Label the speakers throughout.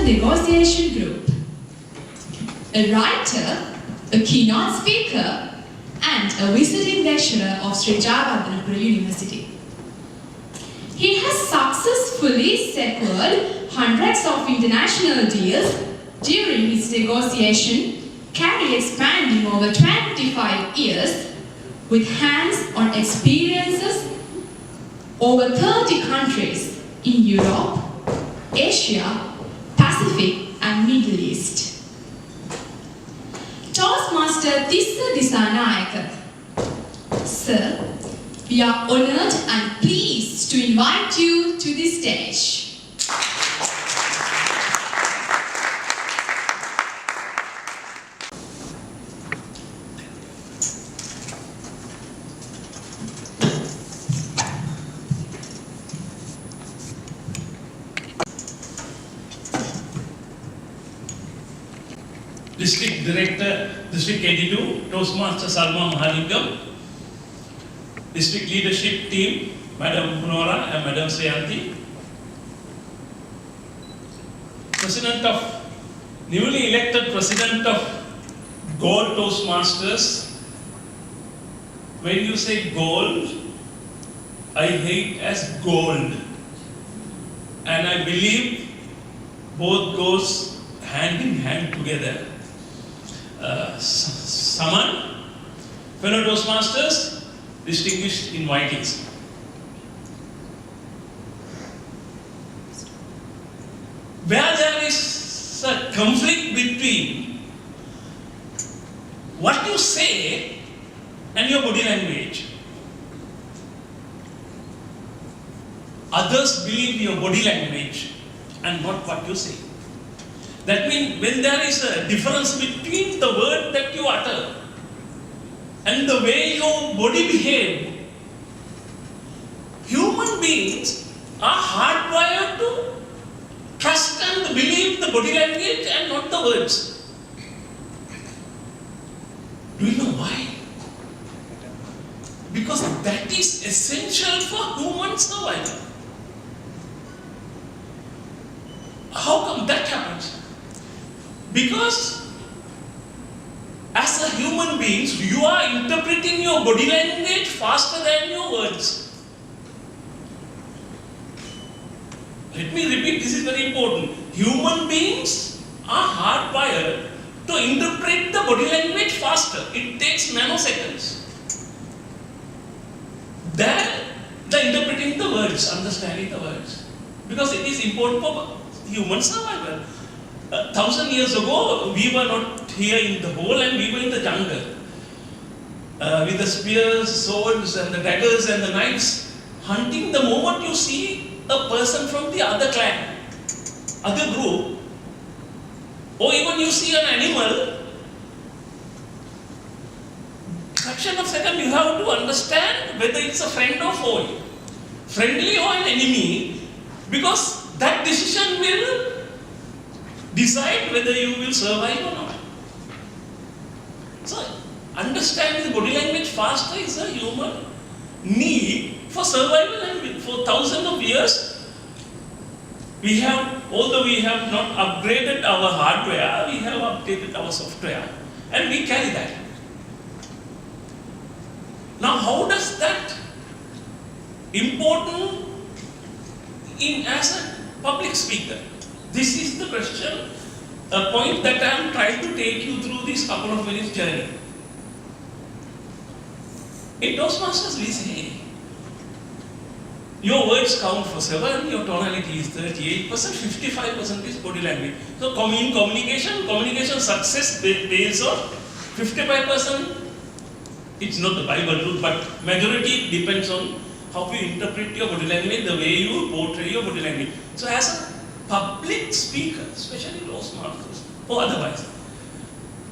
Speaker 1: Negotiation Group. A writer, a keynote speaker, and a visiting lecturer of Sri Jayawardhanapura University. He has successfully secured hundreds of international deals during his negotiation career expanding over 25 years with hands-on experiences over 30 countries in Europe, Asia, Pacific and Middle East. Toastmaster Tissa Disanayake. Sir, we are honoured and pleased to invite you to the stage.
Speaker 2: District Director, District 82, Toastmaster Salma Mahalingam, District Leadership Team, Madam Munora and Madam Sayanti, newly elected President of Gold Toastmasters. When you say gold, I hate as gold. And I believe both goes hand in hand together. Saman, fellow Toastmasters, distinguished invitees. Where there is a conflict between what you say and your body language, others believe your body language and not what you say. That means when there is a difference between the word that you utter and the way your body behaves, human beings are hardwired to trust and believe the body language and not the words. Do you know why? Because that is essential for human survival. How come that happens? Because as a human being, you are interpreting your body language faster than your words. Let me repeat, this is very important. Human beings are hardwired to interpret the body language faster. It takes nanoseconds than the interpreting the words, understanding the words. Because it is important for human survival. 1,000 years ago, we were not here in the hole and we were in the jungle. With the spears, swords and the daggers and the knives, hunting the moment you see a person from the other clan, other group, or even you see an animal, fraction of a second you have to understand whether it's a friend or foe, friendly or an enemy, because that decision will decide whether you will survive or not. So, understanding the body language faster is a human need for survival, and for thousands of years, we have, although we have not upgraded our hardware, we have updated our software, and we carry that. Now, how does that important as a public speaker? This is the question, a point that I am trying to take you through this couple of minutes journey. In Toastmasters, we say, your words count for 7, your tonality is 38%, 55% is body language. So communication success based on 55%, it's not the Bible rule, but majority depends on how you interpret your body language, the way you portray your body language. So as a public speaker, especially Toastmasters or otherwise,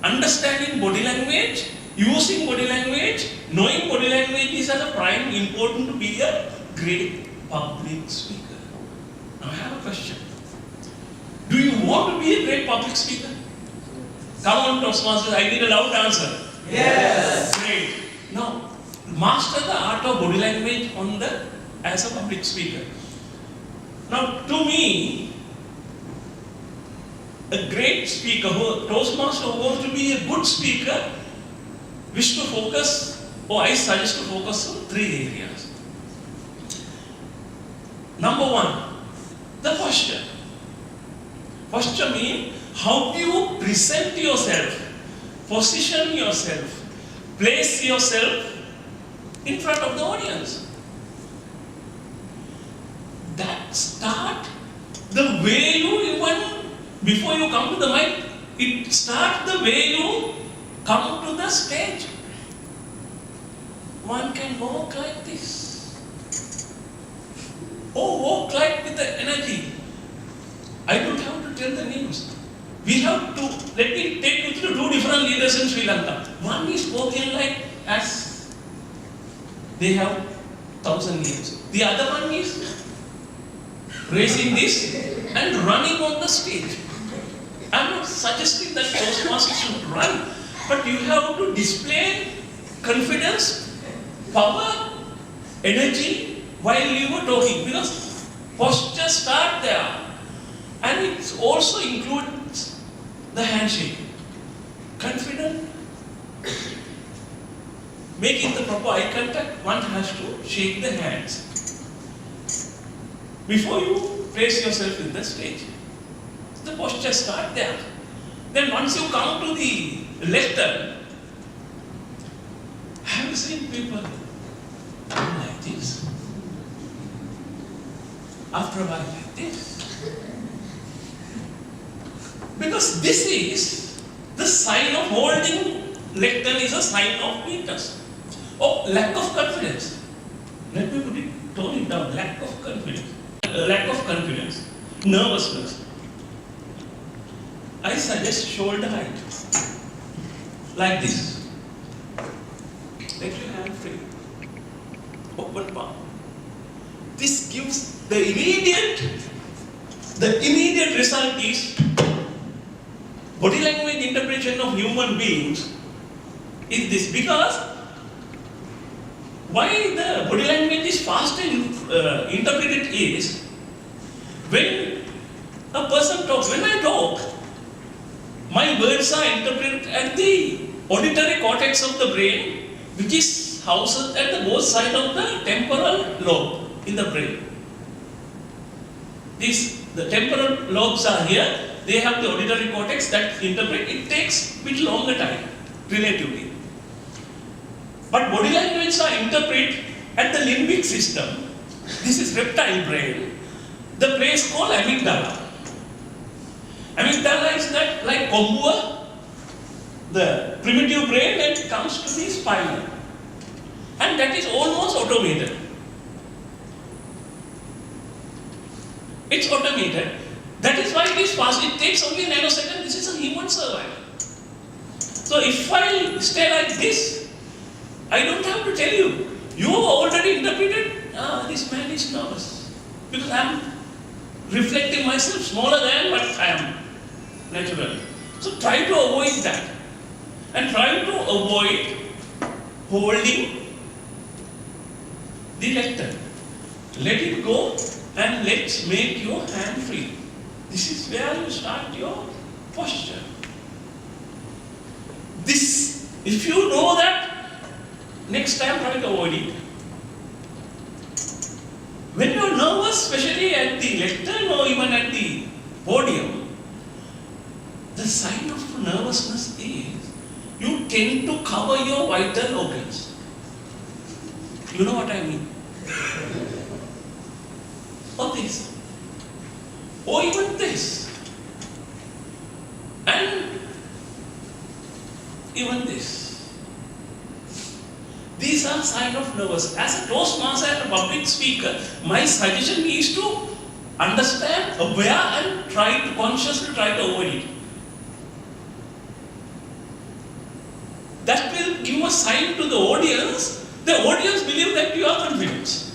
Speaker 2: understanding body language, using body language, knowing body language is as a prime important to be a great public speaker. Now I have a question. Do you want to be a great public speaker? Come on, Toastmasters, I need a loud answer.
Speaker 3: Yes.
Speaker 2: Great. Now, master the art of body language as a public speaker. Now, to me, a great speaker, Toastmaster who wants to be a good speaker, wish to focus, or I suggest to focus on 3 areas. Number 1, the posture. Posture means how you present yourself, position yourself, place yourself in front of the audience. That start the way you even, before you come to the mic, it starts the way you come to the stage. One can walk like this. Or walk like with the energy. I don't have to tell the names. We have to, let me take you through 2 different leaders in Sri Lanka. One is walking like as they have 1,000 years. The other one is raising this and running on the stage. I'm not suggesting that Toastmasters should run, but you have to display confidence, power, energy while you were talking, because posture start there. And it also includes the handshake. Confident, making the proper eye contact, one has to shake the hands before you place yourself in the stage. The posture start there. Then once you come to the lectern, have you seen people like this? After a while like this. Because this is the sign of holding lectern is a sign of weakness or lack of confidence. Let me put it, tone it down, lack of confidence, nervousness. I suggest shoulder height, like this. Let your hand free, open palm. This gives the immediate result is body language interpretation of human beings is this, because why the body language is fast interpreted is when a person talks, when I talk, my words are interpreted at the auditory cortex of the brain, which is housed at the both sides of the temporal lobe in the brain. The temporal lobes are here. They have the auditory cortex that interpret. It takes a bit longer time, relatively. But body language are interpreted at the limbic system. This is reptile brain. The place called amygdala. Amygdala is that like kombua, the primitive brain, that comes to the spinal. And that is almost automated. It's automated. That is why it is fast. It takes only a nanosecond. This is a human survival. So if I stay like this, I don't have to tell you. You have already interpreted, this man is nervous. Because I am reflecting myself smaller than what I am naturally. So try to avoid that. And try to avoid holding the lectern. Let it go and let's make your hand free. This is where you start your posture. This, if you know that, next time try to avoid it. When you are nervous, especially at the lectern or even at the podium, the sign of nervousness is you tend to cover your vital organs. You know what I mean? Or this. Or even this. And even this. These are signs of nervousness. As a Toastmaster and a public speaker, my suggestion is to understand, aware, and consciously try to avoid it. That will give a sign to the audience. The audience believe that you are confident.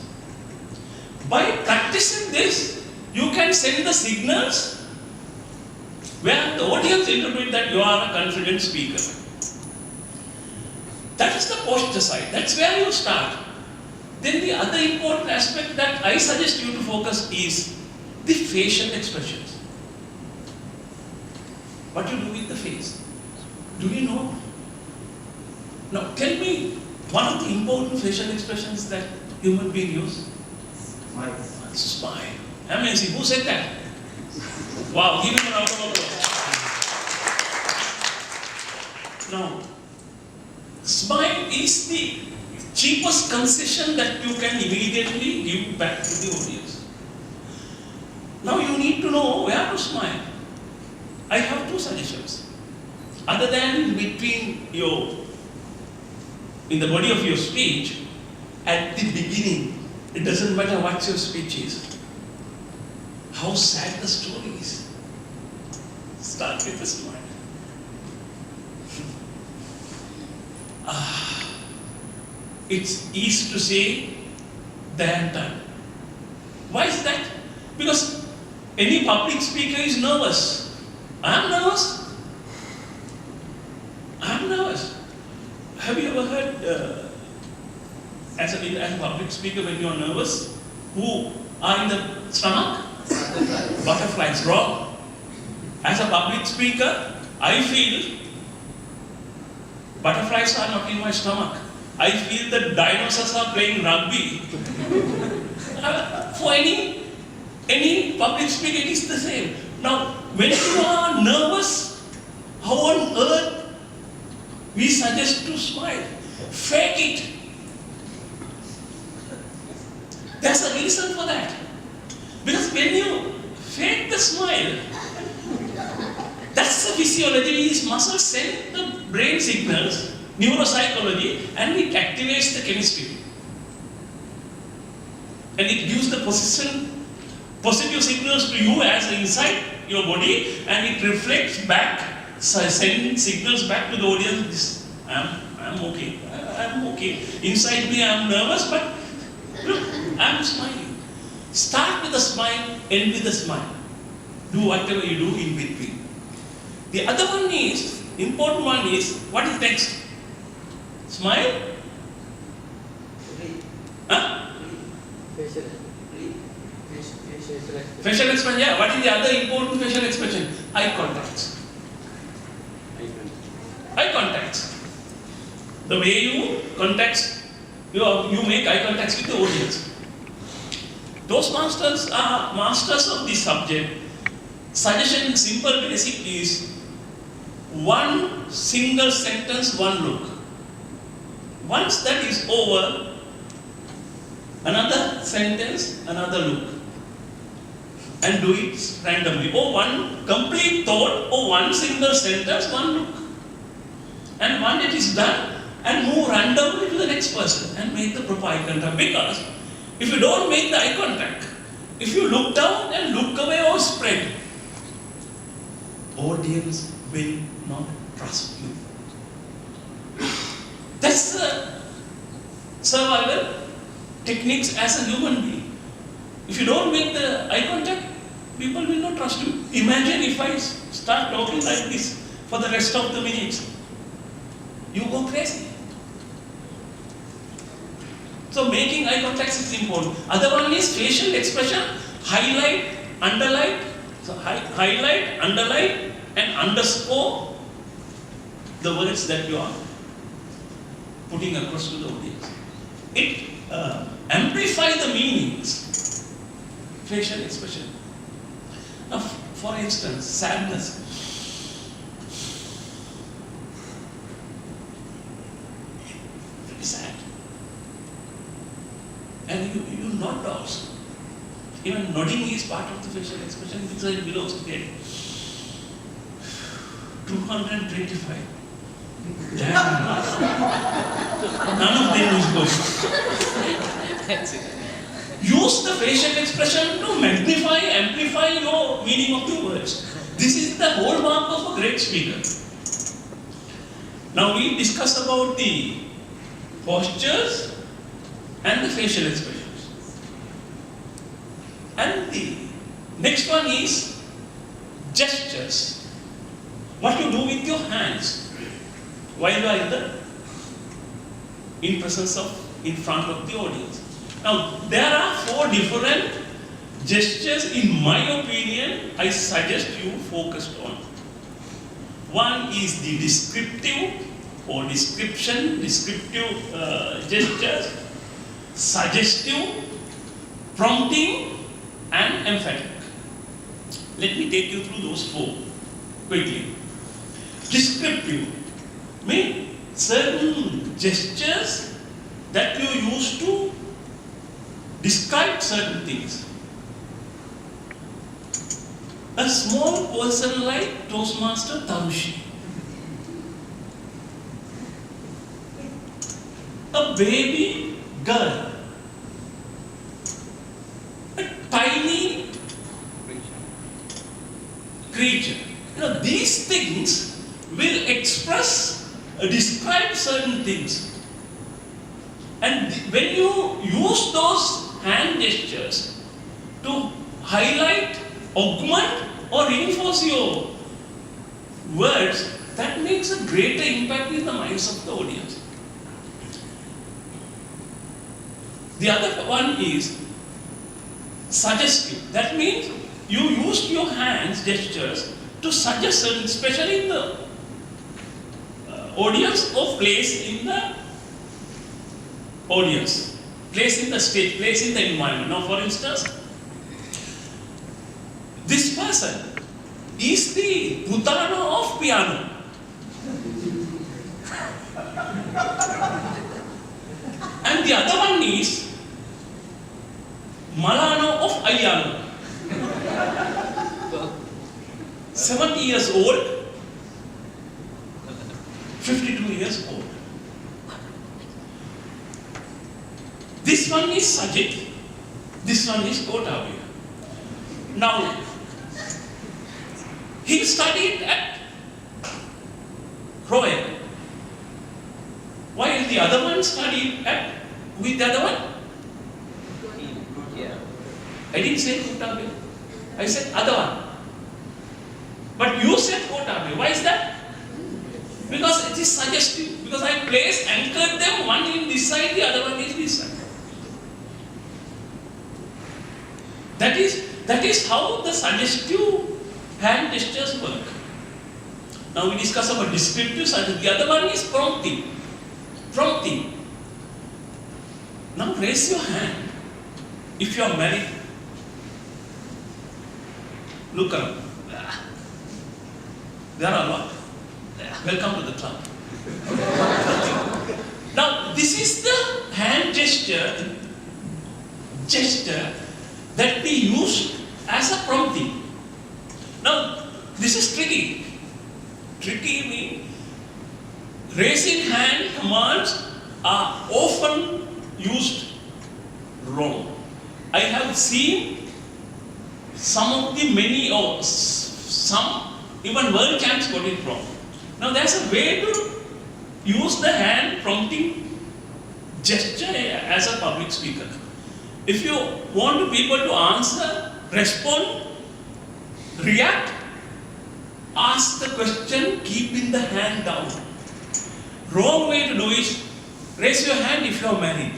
Speaker 2: By practicing this, you can send the signals where the audience interpret that you are a confident speaker. That is the posture side. That's where you start. Then the other important aspect that I suggest you to focus is the facial expressions. what you do with the face. Do you know? Now tell me one of the important facial expressions that human being use. Smile. Amazing. Who said that? Wow, give him a round of applause. Now, smile is the cheapest concession that you can immediately give back to the audience. Now you need to know where to smile. I have two suggestions. Other than between in the body of your speech, at the beginning, it doesn't matter what your speech is. How sad the story is. Start with a smile. It's easy to say than done. Why is that? Because any public speaker is nervous. I am nervous. Have you ever heard, as a public speaker, when you are nervous, who are in the stomach? Butterflies. Wrong. As a public speaker, I feel butterflies are not in my stomach. I feel the dinosaurs are playing rugby. For any public speaker, it is the same. Now, when you are nervous, how on earth we suggest to smile? Fake it. There's a reason for that. Because when you fake the smile, that's the physiology. These muscles send the brain signals, neuropsychology, and it activates the chemistry. And it gives the positive signals to you as inside your body, and it reflects back, sending signals back to the audience. I'm okay. I'm okay. Inside me, I'm nervous, but look, I'm smiling. Start with a smile, end with a smile. Do whatever you do in between. The other one is, important one is, what is next? Smile? Huh? Facial expression, yeah. What is the other important facial expression? Eye contact. Eye contact. The way you make eye contact with the audience. Those masters are masters of this subject. Suggestion, simple, basic is one single sentence, one look. Once that is over, another sentence, another look. And do it randomly. Or one complete thought, or one single sentence, one look. And when it is done, and move randomly to the next person and make the proper eye contact. Because if you don't make the eye contact, if you look down and look away or spread, audience will not trust you. That's the survival techniques as a human being. If you don't make the eye contact, people will not trust you. Imagine if I start talking like this for the rest of the minutes. You go crazy. So making eye contact is important. Other one is facial expression, highlight, underline. So highlight, underline, and underscore the words that you are putting across to the audience. It amplifies the meanings. Facial expression. Now, for instance, sadness. Very sad. And you nod also. Even nodding is part of the facial expression because it belongs to it. 225. Damn. None of them is good.
Speaker 3: That's it.
Speaker 2: Use the facial expression to magnify, amplify your meaning of the words. This is the hallmark of a great speaker. Now we discuss about the postures and the facial expressions. And the next one is gestures. What you do with your hands while you are in presence of, in front of the audience. Now, there are 4 different gestures, in my opinion, I suggest you focus on. One is the descriptive or descriptive gestures, suggestive, prompting, and emphatic. Let me take you through those four quickly. Descriptive means certain gestures that you use to describe certain things. A small person like Toastmaster Tanushi, a baby girl, a tiny creature. These things will describe certain things. And when you use those hand gestures to highlight, augment, or reinforce your words, that makes a greater impact in the minds of the audience. The other one is suggestive. That means you use your hands gestures to suggest certain, especially in the audience, or place in the audience, place in the stage, place in the environment. Now, for instance, this person is the Putana of piano. And the other one is Malano of Ayano. 70 years old, 52 years old. This one is Sajid, this one is Kotabia. Now, he studied at Royal, while the other one studied at, with the other one? I didn't say Kotabia, I said other one. But you said Kotabia. Why is that? Because it is suggestive. Because I anchored them, one in this side, the other one is this side. That is how the suggestive hand gestures work. Now we discuss about descriptive suggestive. The other one is prompting. Prompting. Now raise your hand if you are married. Look around. There are a lot. Welcome to the club. Now, this is the hand gesture that we use as a prompting. Now, this is tricky. Tricky means raising hand commands are often used wrong. I have seen some of the many, or some even world champs got it wrong. Now there's a way to use the hand prompting gesture as a public speaker. If you want people to answer, respond, react, ask the question, keeping the hand down. Wrong way to do is raise your hand if you are married.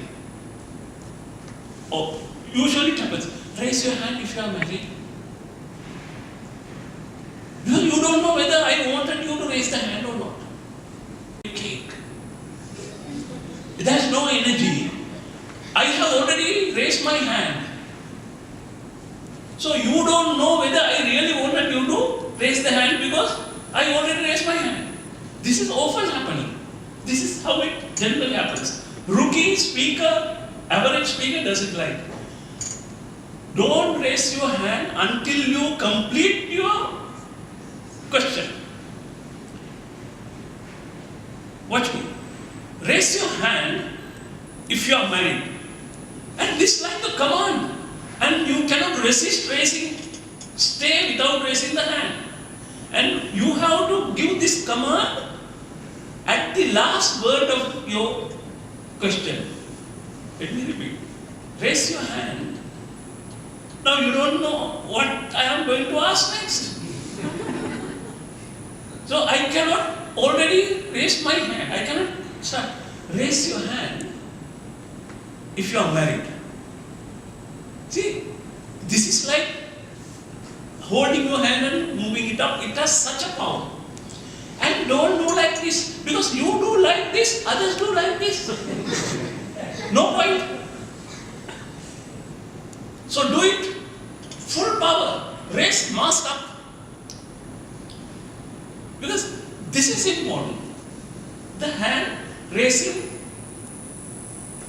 Speaker 2: Or usually it happens, raise your hand if you are married. You don't know whether I wanted you to raise the hand or not. Cake. There's no energy. I have already raised my hand. So you don't know whether I really wanted you to raise the hand because I already raised my hand. This is often happening. This is how it generally happens. Rookie speaker, average speaker does it like. Don't raise your hand until you complete your question. Watch me. Raise your hand if you are married. And this is like a command. And you cannot resist raising, stay without raising the hand. And you have to give this command at the last word of your question. Let me repeat. Raise your hand. Now you don't know what I am going to ask next. So I cannot already raise my hand. I cannot start. Raise your hand if you are married. See, this is like holding your hand and moving it up. It has such a power. And don't do like this, because you do like this, others do like this. No point. So do it full power, raise mask up. Because this is important. The hand raising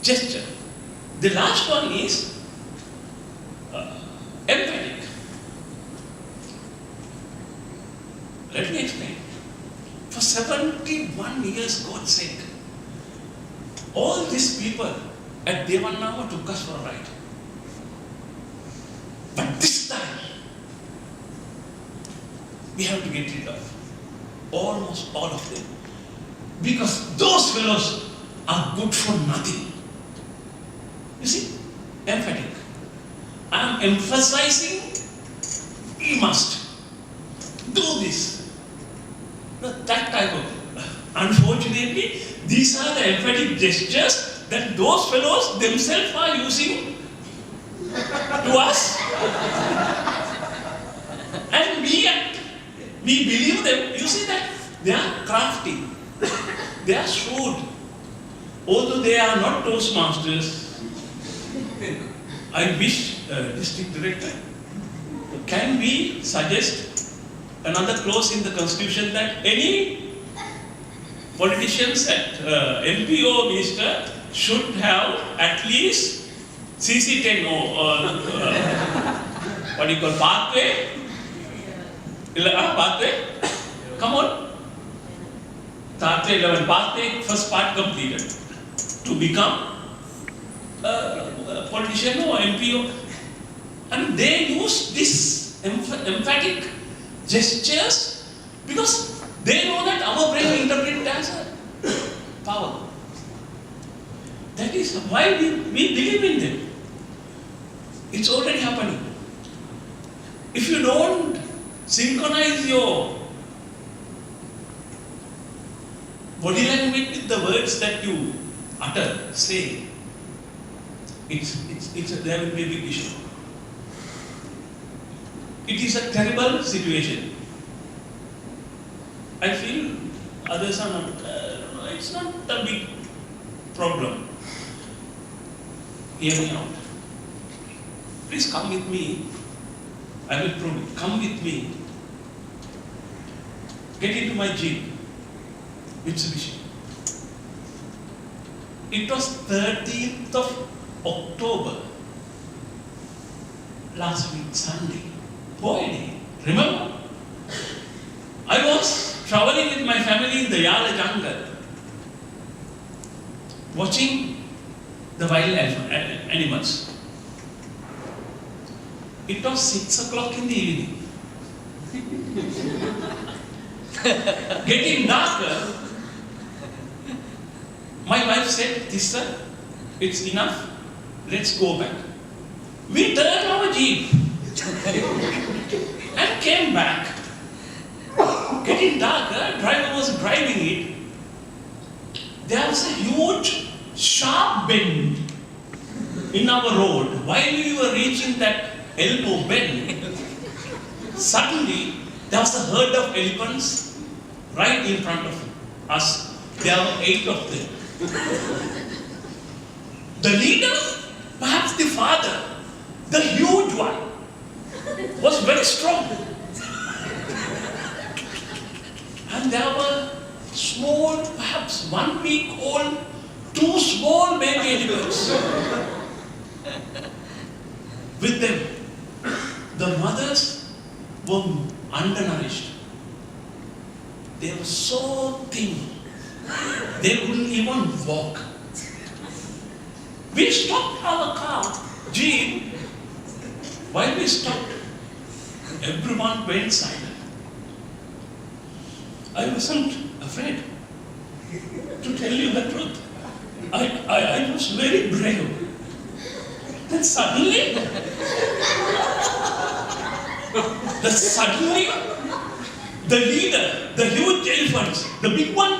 Speaker 2: gesture. The last one is emphatic. Let me explain. For 71 years, God's sake, all these people at Devannama took us for a ride. But this time, we have to get rid of almost all of them. Because those fellows are good for nothing. You see, emphatic. I am emphasizing, we must do this. That type of. Unfortunately, these are the emphatic gestures that those fellows themselves are using to us. And we believe them. You see that? They are crafty. They are shrewd. Although they are not Toastmasters, I wish, District Director, can we suggest another clause in the Constitution that any politicians at MP or minister should have at least CC10 or what do you call, pathway? Pathway? Come on. Pathway 11, pathway, first part completed. To become a politician or MP or, and they use this emphatic gestures because they know that our brain interprets as a power. That is why we believe in them. It's already happening. If you don't synchronize your body language with the words that you utter, say, there will be a big issue. It is a terrible situation. I feel others are not, it's not a big problem. Hear me out. Please come with me. I will prove it. Come with me. Get into my Jeep, Mitsubishi. It was 13th of October, last week, Sunday. Boy day. Remember? I was traveling with my family in the Yala jungle, watching the wild animals. It was 6 o'clock in the evening. Getting darker, my wife said, "Tissa, it's enough, let's go back." We turned our Jeep and came back. Getting darker, driver was driving it. There was a huge, sharp bend in our road. While we were reaching that elbow bend, suddenly there was a herd of elephants right in front of us. There were 8 of them. The leader, perhaps the father, the huge one, was very strong. And there were small, perhaps 1 week old, 2 small baby elephants with them. The mothers were undernourished. They were so thin, they couldn't even walk. We stopped our car, Jeep. While we stopped, everyone went silent. I wasn't afraid. To tell you the truth, I was very brave. Then suddenly, the leader, the huge elephants, the big one,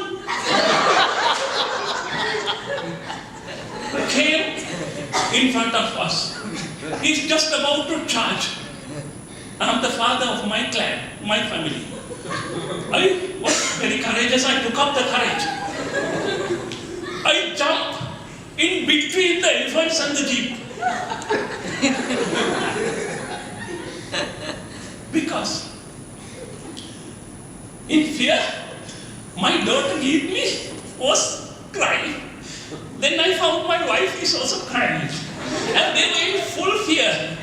Speaker 2: came in front of us. He's just about to charge. I'm the father of my clan, my family. I was very courageous took up the courage. I jumped in between the elephants and the jeep. Because in fear, my daughter Geetli was crying. Then I found my wife is also crying. And they were in full fear.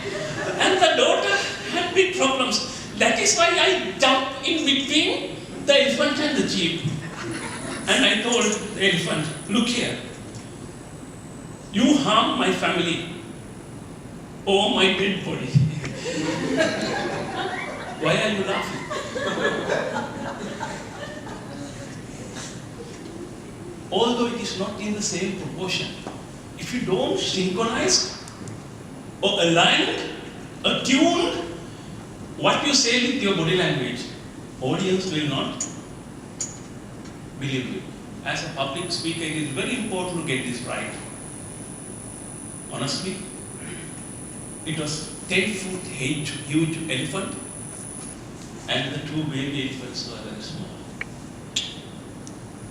Speaker 2: And the daughter had big problems. That is why I jumped in between the elephant and the jeep. And I told the elephant, look here. You harm my family. Oh, my dead body. Why are you laughing? Although it is not in the same proportion, if you don't synchronize or align, attune what you say with your body language, audience will not believe you. As a public speaker, it is very important to get this right. Honestly, it was 10-foot huge elephant, and the two baby elephants were very small.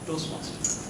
Speaker 2: Toastmaster.